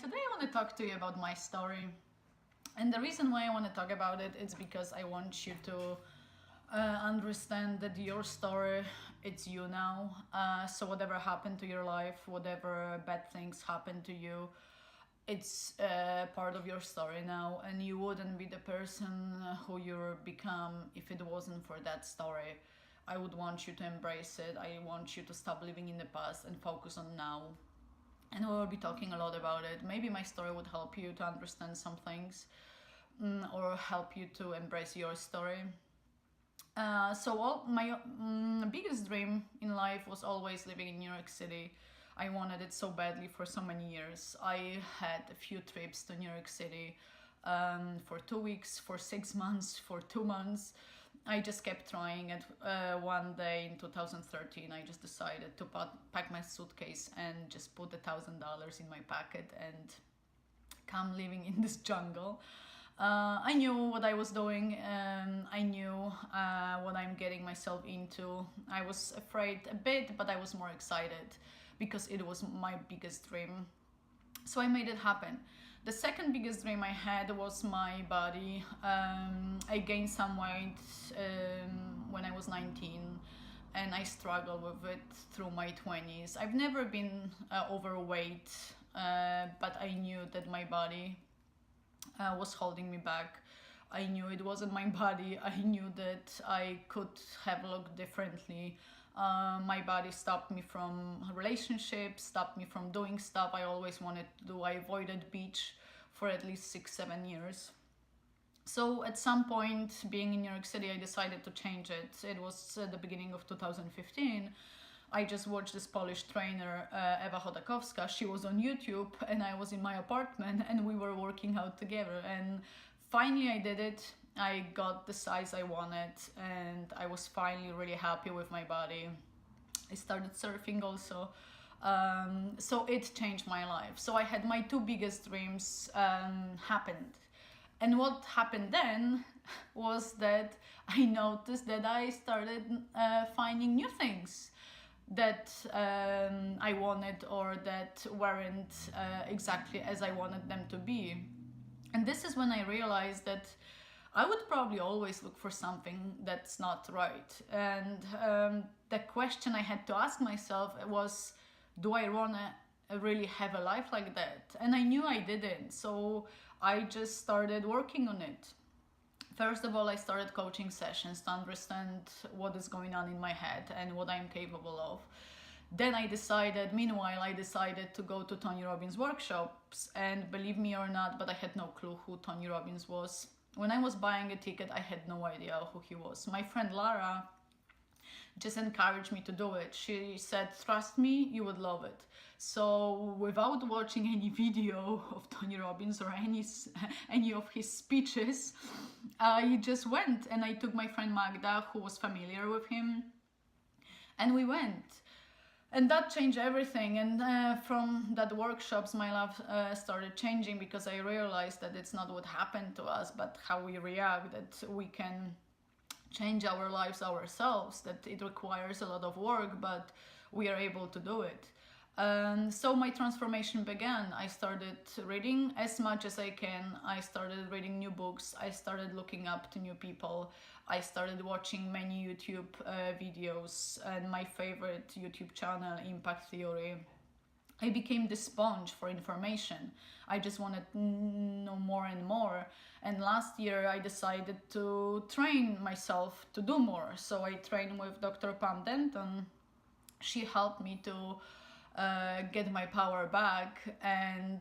Today I want to talk to you about my story. And the reason why I want to talk about it is because I want you to understand that your story, it's you now. So whatever happened to your life, whatever bad things happened to you, it's part of your story now, and you wouldn't be the person who you become if it wasn't for that story. I would want you to embrace it. I want you to stop living in the past and focus on now. And we will be talking a lot about it. Maybe my story would help you to understand some things, or help you to embrace your story. My biggest dream in life was always living in New York City. I wanted it so badly for so many years. I had a few trips to New York City, for 2 weeks, for 6 months, for 2 months. I just kept trying it. One day in 2013, I just decided to pack my suitcase and just put $1,000 in my pocket and come living in this jungle. I knew what I was doing. I knew what I'm getting myself into. I was afraid a bit, but I was more excited because it was my biggest dream. So I made it happen. The second biggest dream I had was my body. I gained some weight when I was 19, and I struggled with it through my 20s. I've never been overweight, but I knew that my body was holding me back. I knew it wasn't my body. I knew that I could have looked differently. My body stopped me from relationships, stopped me from doing stuff I always wanted to do. I avoided beach for at least 6-7 years. So at some point, being in New York City, I decided to change it. It was the beginning of 2015. I just watched this Polish trainer, Ewa Chodakowska. She was on YouTube and I was in my apartment and we were working out together. And finally I did it. I got the size I wanted and I was finally really happy with my body. I started surfing also. So it changed my life. So I had my two biggest dreams happened. And what happened then was that I noticed that I started finding new things that I wanted, or that weren't exactly as I wanted them to be. And this is when I realized that I would probably always look for something that's not right. And the question I had to ask myself was, do I want to really have a life like that? And I knew I didn't. So I just started working on it. First of all, I started coaching sessions to understand what is going on in my head and what I'm capable of. Then I decided to go to Tony Robbins workshops, and believe me or not, but I had no clue who Tony Robbins was. When I was buying a ticket, I had no idea who he was. My friend Lara just encouraged me to do it. She said, trust me, you would love it. So without watching any video of Tony Robbins or any of his speeches, I just went, and I took my friend Magda, who was familiar with him, and we went. And that changed everything. And from that workshops, my life started changing, because I realized that it's not what happened to us, but how we react, that we can change our lives ourselves, that it requires a lot of work, but we are able to do it. So my transformation began. I started reading as much as I can. I started reading new books. I started looking up to new people. I started watching many YouTube videos, and my favorite YouTube channel, Impact Theory. I became the sponge for information. I just wanted to know more and more. And last year I decided to train myself to do more. So I trained with Dr. Pam Denton. She helped me to get my power back and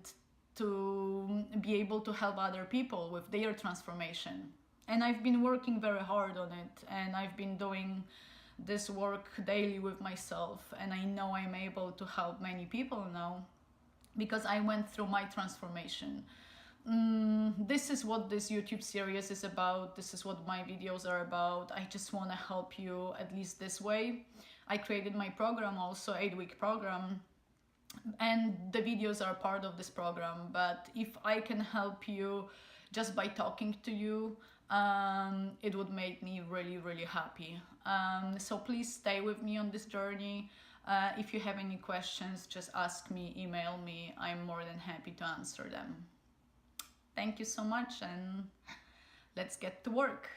to be able to help other people with their transformation. And I've been working very hard on it, and I've been doing this work daily with myself, and I know I'm able to help many people now because I went through my transformation. This is what this YouTube series is about. This is what my videos are about. I just want to help you at least this way. I created my program also, 8-week program, and the videos are part of this program. But if I can help you just by talking to you, it would make me really, really happy. So please stay with me on this journey. If you have any questions, just ask me, email me. I'm more than happy to answer them. Thank you so much, and let's get to work.